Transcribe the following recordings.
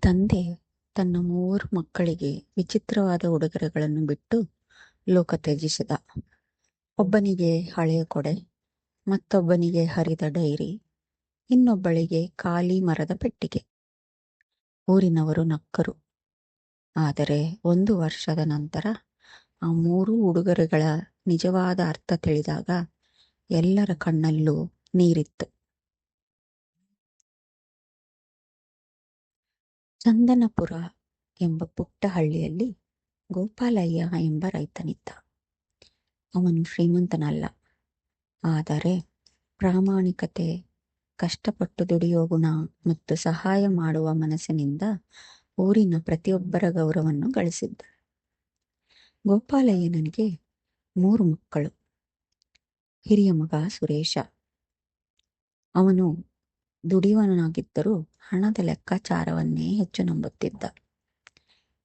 ತಂದೆ ತನ್ನ 3 ಮಕ್ಕಳಿಗೆ ವಿಚಿತ್ರವಾದ ಉಡುಗೊರೆಗಳನ್ನು ಬಿಟ್ಟು ಲೋಕ ತ್ಯಜಿಸಿದ. ಒಬ್ಬನಿಗೆ ಹಳೆಯ ಕೊಡೆ, ಮತ್ತೊಬ್ಬನಿಗೆ ಹರಿದ ಡೈರಿ, ಇನ್ನೊಬ್ಬಳಿಗೆ ಖಾಲಿ ಮರದ ಪೆಟ್ಟಿಗೆ. ಊರಿನವರು ನಕ್ಕರು. ಆದರೆ 1 ವರ್ಷದ ನಂತರ ಆ 3 ಉಡುಗೊರೆಗಳ ನಿಜವಾದ ಅರ್ಥ ತಿಳಿದಾಗ ಎಲ್ಲರ ಕಣ್ಣಲ್ಲೂ ನೀರಿತ್ತು. ಚಂದನಪುರ ಎಂಬ ಪುಟ್ಟ ಹಳ್ಳಿಯಲ್ಲಿ ಗೋಪಾಲಯ್ಯ ಎಂಬ ರೈತನಿದ್ದ. ಅವನು ಶ್ರೀಮಂತನಲ್ಲ, ಆದರೆ ಪ್ರಾಮಾಣಿಕತೆ, ಕಷ್ಟಪಟ್ಟು ದುಡಿಯೋ ಗುಣ ಮತ್ತು ಸಹಾಯ ಮಾಡುವ ಮನಸ್ಸಿನಿಂದ ಊರಿನ ಪ್ರತಿಯೊಬ್ಬರ ಗೌರವವನ್ನು ಗಳಿಸಿದ್ದ. ಗೋಪಾಲಯ್ಯನಿಗೆ 3 ಮಕ್ಕಳು. ಹಿರಿಯ ಮಗ ಸುರೇಶ. ಅವನು ದುಡಿಯುವವನಾಗಿದ್ದರೂ ಹಣದ ಲೆಕ್ಕಾಚಾರವನ್ನೇ ಹೆಚ್ಚು ನಂಬುತ್ತಿದ್ದ.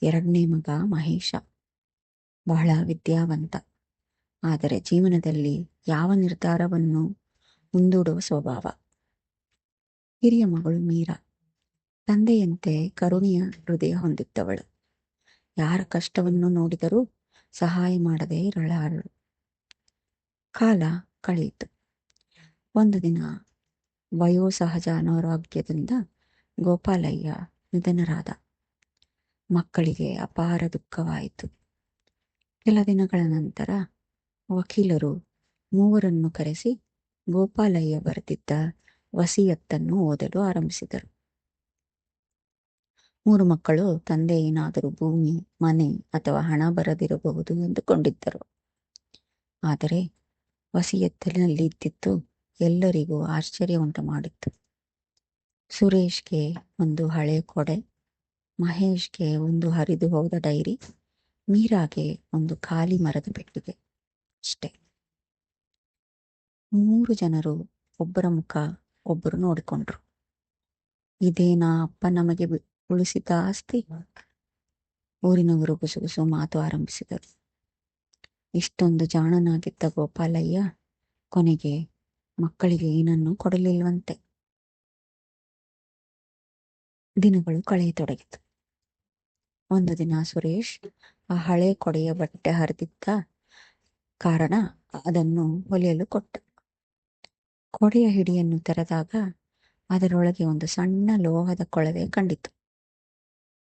2ನೇ ಮಗ ಮಹೇಶ. ಬಹಳ ವಿದ್ಯಾವಂತ, ಆದರೆ ಜೀವನದಲ್ಲಿ ಯಾವ ನಿರ್ಧಾರವನ್ನು ಮುಂದೂಡುವ ಸ್ವಭಾವ. ಹಿರಿಯ ಮಗಳು ಮೀರಾ. ತಂದೆಯಂತೆ ಕರುಣೆಯ ಹೃದಯ ಹೊಂದಿದ್ದವಳು. ಯಾರ ಕಷ್ಟವನ್ನು ನೋಡಿದರೂ ಸಹಾಯ ಮಾಡದೇ ಇರಲಾರಳು. ಕಾಲ ಕಳೆಯಿತು. ಒಂದು ದಿನ ವಯೋಸಹಜ ಅನಾರೋಗ್ಯದಿಂದ ಗೋಪಾಲಯ್ಯ ನಿಧನರಾದ. ಮಕ್ಕಳಿಗೆ ಅಪಾರ ದುಃಖವಾಯಿತು. ಕೆಲ ದಿನಗಳ ನಂತರ ವಕೀಲರು 3ರನ್ನು ಕರೆಸಿ ಗೋಪಾಲಯ್ಯ ಬರೆದಿದ್ದ ವಸಿಯತ್ತನ್ನು ಓದಲು ಆರಂಭಿಸಿದರು. 3 ಮಕ್ಕಳು ತಂದೆ ಏನಾದರೂ ಭೂಮಿ, ಮನೆ ಅಥವಾ ಹಣ ಬರೆದಿರಬಹುದು ಎಂದುಕೊಂಡಿದ್ದರು. ಆದರೆ ವಸಿಯತ್ತಿನಲ್ಲಿ ಇದ್ದಿದ್ದು ಎಲ್ಲರಿಗೂ ಆಶ್ಚರ್ಯ ಉಂಟು ಮಾಡಿತ್ತು. ಸುರೇಶ್ಗೆ ಒಂದು ಹಳೆ ಕೊಡೆ, ಮಹೇಶ್ಗೆ ಒಂದು ಹರಿದು ಹೋದ ಡೈರಿ, ಮೀರಾಗೆ ಒಂದು ಖಾಲಿ ಮರದ ಪೆಟ್ಟಿಗೆ. ಅಷ್ಟೇ. 3 ಜನರು ಒಬ್ಬರ ಮುಖ ಒಬ್ಬರು ನೋಡಿಕೊಂಡ್ರು. ಇದೇನಾ ಅಪ್ಪ ನಮಗೆ ಉಳಿಸಿದ ಆಸ್ತಿ? ಊರಿನವರು ಗುಸುಗುಸು ಮಾತು ಆರಂಭಿಸಿದರು. ಇಷ್ಟೊಂದು ಜಾಣನಾಗಿದ್ದ ಗೋಪಾಲಯ್ಯ ಕೊನೆಗೆ ಮಕ್ಕಳಿಗೆ ಏನನ್ನೂ ಕೊಡಲಿಲ್ವಂತೆ. ದಿನಗಳು ಕಳೆಯತೊಡಗಿತು. ಒಂದು ದಿನ ಸುರೇಶ್ ಆ ಹಳೆ ಕೊಡೆಯ ಬಟ್ಟೆ ಹರಿದಿದ್ದ ಕಾರಣ ಅದನ್ನು ಹೊಲಿಯಲು ಕೊಟ್ಟ. ಕೊಡೆಯ ಹಿಡಿಯನ್ನು ತೆರೆದಾಗ ಅದರೊಳಗೆ ಒಂದು ಸಣ್ಣ ಲೋಹದ ಕೊಳವೆ ಕಂಡಿತು.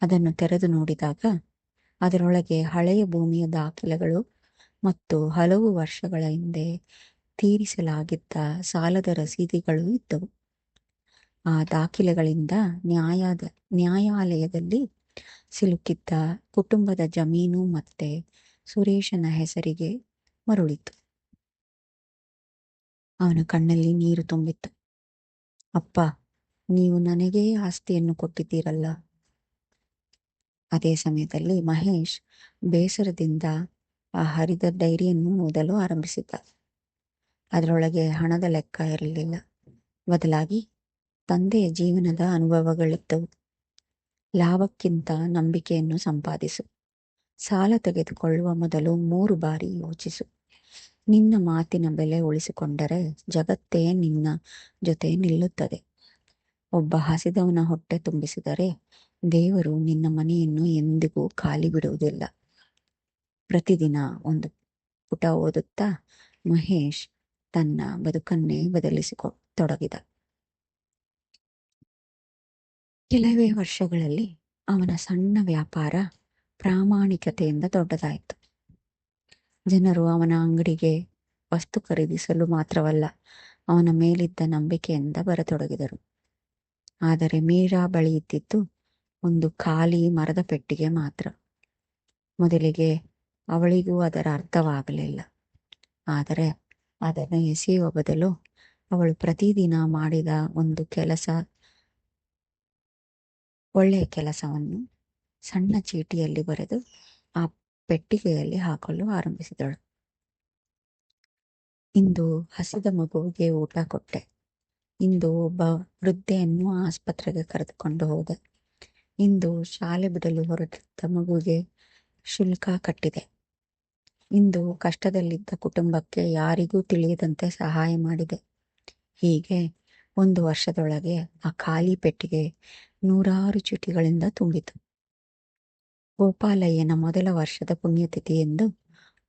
ಅದನ್ನು ತೆರೆದು ನೋಡಿದಾಗ ಅದರೊಳಗೆ ಹಳೆಯ ಭೂಮಿಯ ದಾಖಲೆಗಳು ಮತ್ತು ಹಲವು ವರ್ಷಗಳ ಹಿಂದೆ ತೀರಿಸಲಾಗಿದ್ದ ಸಾಲದ ರಸೀದಿಗಳು ಇದ್ದವು. ಆ ದಾಖಲೆಗಳಿಂದ ನ್ಯಾಯಾಲಯದಲ್ಲಿ ಸಿಲುಕಿದ್ದ ಕುಟುಂಬದ ಜಮೀನು ಮತ್ತೆ ಸುರೇಶನ ಹೆಸರಿಗೆ ಮರುಳಿತು. ಅವನ ಕಣ್ಣಲ್ಲಿ ನೀರು ತುಂಬಿತ್ತು. ಅಪ್ಪ, ನೀವು ನನಗೇ ಆಸ್ತಿಯನ್ನು ಕೊಟ್ಟಿದ್ದೀರಲ್ಲ. ಅದೇ ಸಮಯದಲ್ಲಿ ಮಹೇಶ್ ಬೇಸರದಿಂದ ಆ ಹರಿದ ಡೈರಿಯನ್ನು ಓದಲು ಆರಂಭಿಸಿದ್ದ. ಅದರೊಳಗೆ ಹಣದ ಲೆಕ್ಕ ಇರಲಿಲ್ಲ. ಬದಲಾಗಿ ತಂದೆಯ ಜೀವನದ ಅನುಭವಗಳಿದ್ದವು. ಲಾಭಕ್ಕಿಂತ ನಂಬಿಕೆಯನ್ನು ಸಂಪಾದಿಸು. ಸಾಲ ತೆಗೆದುಕೊಳ್ಳುವ ಮೊದಲು 3 ಬಾರಿ ಯೋಚಿಸು. ನಿನ್ನ ಮಾತಿನ ಬೆಲೆ ಉಳಿಸಿಕೊಂಡರೆ ಜಗತ್ತೇ ನಿನ್ನ ಜೊತೆ ನಿಲ್ಲುತ್ತದೆ. ಒಬ್ಬ ಹಸಿದವನ ಹೊಟ್ಟೆ ತುಂಬಿಸಿದರೆ ದೇವರು ನಿನ್ನ ಮನೆಯನ್ನು ಎಂದಿಗೂ ಖಾಲಿ ಬಿಡುವುದಿಲ್ಲ. ಪ್ರತಿದಿನ ಒಂದು ಪುಟ ಓದುತ್ತಾ ಮಹೇಶ್ ತನ್ನ ಬದುಕನ್ನೇ ಬದಲಿಸಿಕೊಡತೊಡಗಿದ. ಕೆಲವೇ ವರ್ಷಗಳಲ್ಲಿ ಅವನ ಸಣ್ಣ ವ್ಯಾಪಾರ ಪ್ರಾಮಾಣಿಕತೆಯಿಂದ ದೊಡ್ಡದಾಯಿತು. ಜನರು ಅವನ ಅಂಗಡಿಗೆ ವಸ್ತು ಖರೀದಿಸಲು ಮಾತ್ರವಲ್ಲ, ಅವನ ಮೇಲಿದ್ದ ನಂಬಿಕೆಯಿಂದ ಬರತೊಡಗಿದರು. ಆದರೆ ಮೀರಾ ಬಳಿ ಇದ್ದಿದ್ದು ಒಂದು ಖಾಲಿ ಮರದ ಪೆಟ್ಟಿಗೆ ಮಾತ್ರ. ಮೊದಲಿಗೆ ಅವಳಿಗೂ ಅದರ ಅರ್ಥವಾಗಲಿಲ್ಲ. ಆದರೆ ಅದನ್ನು ಎಸೆಯುವ ಬದಲು ಅವಳು ಪ್ರತಿದಿನ ಮಾಡಿದ ಒಂದು ಒಳ್ಳೆಯ ಕೆಲಸವನ್ನು ಸಣ್ಣ ಚೀಟಿಯಲ್ಲಿ ಬರೆದು ಆ ಪೆಟ್ಟಿಗೆಯಲ್ಲಿ ಹಾಕಲು ಆರಂಭಿಸಿದಳು. ಇಂದು ಹಸಿದ ಮಗುವಿಗೆ ಊಟ ಕೊಟ್ಟೆ. ಇಂದು ಒಬ್ಬ ವೃದ್ಧೆಯನ್ನು ಆಸ್ಪತ್ರೆಗೆ ಕರೆದುಕೊಂಡು ಹೋದೆ. ಇಂದು ಶಾಲೆ ಬಿಡಲು ಹೊರಟಿದ್ದ ಮಗುವಿಗೆ ಶುಲ್ಕ ಕಟ್ಟಿದೆ. ಇಂದು ಕಷ್ಟದಲ್ಲಿದ್ದ ಕುಟುಂಬಕ್ಕೆ ಯಾರಿಗೂ ತಿಳಿಯದಂತೆ ಸಹಾಯ ಮಾಡಿದೆ. ಹೀಗೆ 1 ವರ್ಷದೊಳಗೆ ಆ ಖಾಲಿ ಪೆಟ್ಟಿಗೆ ನೂರಾರು ಚೀಟಿಗಳಿಂದ ತುಂಬಿತು. ಗೋಪಾಲಯ್ಯನ ಮೊದಲ ವರ್ಷದ ಪುಣ್ಯತಿಥಿ ಎಂದು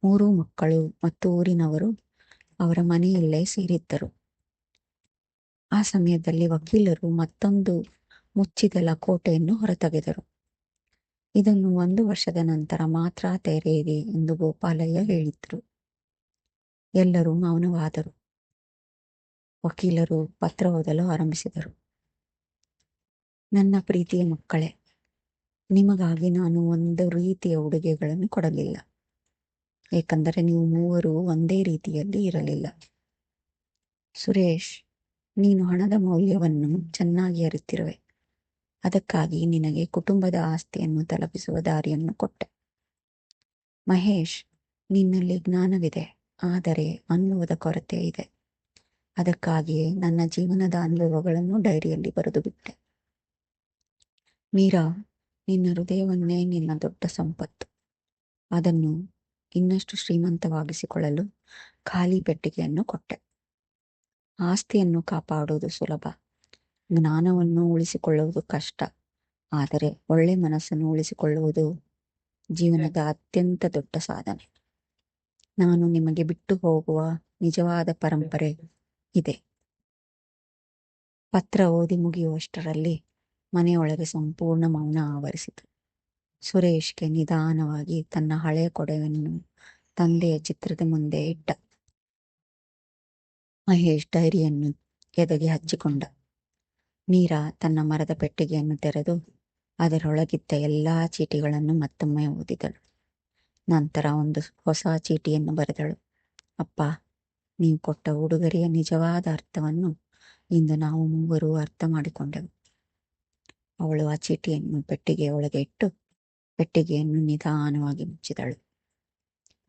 3 ಮಕ್ಕಳು ಮತ್ತು ಊರಿನವರು ಅವರ ಮನೆಯಲ್ಲೇ ಸೇರಿದ್ದರು. ಆ ಸಮಯದಲ್ಲಿ ವಕೀಲರು ಮತ್ತೊಂದು ಮುಚ್ಚಿದ ಲಕೋಟೆಯನ್ನು ಹೊರತೆಗೆದರು. ಇದನ್ನು 1 ವರ್ಷದ ನಂತರ ಮಾತ್ರ ತೆರೆಯಿರಿ ಎಂದು ಗೋಪಾಲಯ್ಯ ಹೇಳಿದ್ರು. ಎಲ್ಲರೂ ಮೌನವಾದರು. ವಕೀಲರು ಪತ್ರ ಓದಲು ಆರಂಭಿಸಿದರು. ನನ್ನ ಪ್ರೀತಿಯ ಮಕ್ಕಳೇ, ನಿಮಗಾಗಿ ನಾನು ಒಂದು ರೀತಿಯ ಉಡುಗೆಗಳನ್ನು ಕೊಡಲಿಲ್ಲ, ಏಕೆಂದರೆ ನೀವು ಮೂವರು ಒಂದೇ ರೀತಿಯಲ್ಲಿ ಇರಲಿಲ್ಲ. ಸುರೇಶ್, ನೀನು ಹಣದ ಮೌಲ್ಯವನ್ನು ಚೆನ್ನಾಗಿ ಅರಿತಿರುವೆ. ಅದಕ್ಕಾಗಿ ನಿನಗೆ ಕುಟುಂಬದ ಆಸ್ತಿಯನ್ನು ತಲುಪಿಸುವ ದಾರಿಯನ್ನು ಕೊಟ್ಟೆ. ಮಹೇಶ್, ನಿನ್ನಲ್ಲಿ ಜ್ಞಾನವಿದೆ, ಆದರೆ ಅನುಭವದ ಕೊರತೆ ಇದೆ. ಅದಕ್ಕಾಗಿಯೇ ನನ್ನ ಜೀವನದ ಅನುಭವಗಳನ್ನು ಡೈರಿಯಲ್ಲಿ ಬರೆದು ಬಿಟ್ಟೆ. ಮೀರಾ, ನಿನ್ನ ಹೃದಯವನ್ನೇ ನಿನ್ನ ದೊಡ್ಡ ಸಂಪತ್ತು. ಅದನ್ನು ಇನ್ನಷ್ಟು ಶ್ರೀಮಂತವಾಗಿಸಿಕೊಳ್ಳಲು ಖಾಲಿ ಪೆಟ್ಟಿಗೆಯನ್ನು ಕೊಟ್ಟೆ. ಆಸ್ತಿಯನ್ನು ಕಾಪಾಡುವುದು ಸುಲಭ, ಜ್ಞಾನವನ್ನು ಉಳಿಸಿಕೊಳ್ಳುವುದು ಕಷ್ಟ. ಆದರೆ ಒಳ್ಳೆ ಮನಸ್ಸನ್ನು ಉಳಿಸಿಕೊಳ್ಳುವುದು ಜೀವನದ ಅತ್ಯಂತ ದೊಡ್ಡ ಸಾಧನೆ. ನಾನು ನಿಮಗೆ ಬಿಟ್ಟು ಹೋಗುವ ನಿಜವಾದ ಪರಂಪರೆ ಇದೆ. ಪತ್ರ ಓದಿ ಮುಗಿಯುವಷ್ಟರಲ್ಲಿ ಮನೆಯೊಳಗೆ ಸಂಪೂರ್ಣ ಮೌನ ಆವರಿಸಿತು. ಸುರೇಶ್ಗೆ ನಿಧಾನವಾಗಿ ತನ್ನ ಹಳೆಯ ಕೊಡೆಯನ್ನು ತಂದೆಯ ಚಿತ್ರದ ಮುಂದೆ ಇಟ್ಟ. ಮಹೇಶ್ ಡೈರಿಯನ್ನು ಎದೆಗೆ ಹಚ್ಚಿಕೊಂಡ. ಮೀರಾ ತನ್ನ ಮರದ ಪೆಟ್ಟಿಗೆಯನ್ನು ತೆರೆದು ಅದರೊಳಗಿದ್ದ ಎಲ್ಲಾ ಚೀಟಿಗಳನ್ನು ಮತ್ತೊಮ್ಮೆ ಓದಿದಳು. ನಂತರ ಒಂದು ಹೊಸ ಚೀಟಿಯನ್ನು ಬರೆದಳು. ಅಪ್ಪ, ನೀವು ಕೊಟ್ಟ ಉಡುಗೊರೆಯ ನಿಜವಾದ ಅರ್ಥವನ್ನು ಇಂದು ನಾವು ಮೂವರು ಅರ್ಥ ಮಾಡಿಕೊಂಡೆವು. ಅವಳು ಆ ಚೀಟಿಯನ್ನು ಪೆಟ್ಟಿಗೆಯ ಒಳಗೆ ಇಟ್ಟು ಪೆಟ್ಟಿಗೆಯನ್ನು ನಿಧಾನವಾಗಿ ಮುಚ್ಚಿದಳು.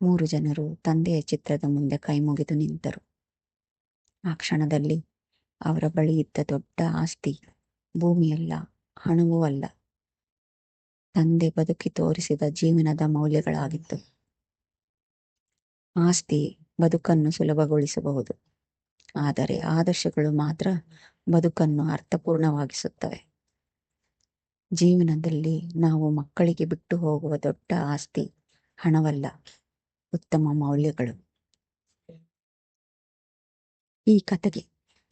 3 ಜನರು ತಂದೆಯ ಚಿತ್ರದ ಮುಂದೆ ಕೈ ಮುಗಿದು ನಿಂತರು. ಆ ಕ್ಷಣದಲ್ಲಿ ಅವರ ಬಳಿ ಇದ್ದ ದೊಡ್ಡ ಆಸ್ತಿ ಭೂಮಿಯಲ್ಲ, ಹಣವೂ ಅಲ್ಲ, ತಂದೆ ಬದುಕಿ ತೋರಿಸಿದ ಜೀವನದ ಮೌಲ್ಯಗಳಾಗಿತ್ತು. ಆಸ್ತಿ ಬದುಕನ್ನು ಸುಲಭಗೊಳಿಸಬಹುದು, ಆದರೆ ಆದರ್ಶಗಳು ಮಾತ್ರ ಬದುಕನ್ನು ಅರ್ಥಪೂರ್ಣವಾಗಿಸುತ್ತವೆ. ಜೀವನದಲ್ಲಿ ನಾವು ಮಕ್ಕಳಿಗೆ ಬಿಟ್ಟು ಹೋಗುವ ದೊಡ್ಡ ಆಸ್ತಿ ಹಣವಲ್ಲ, ಉತ್ತಮ ಮೌಲ್ಯಗಳು.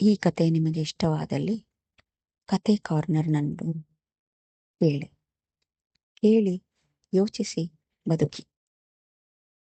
ಈ ಕತೆ ನಿಮಗೆ ಇಷ್ಟವಾದಲ್ಲಿ ಕತೆ ಕಾರ್ನರ್ನನ್ನು ಕೇಳಿ, ಯೋಚಿಸಿ, ಬದುಕಿ.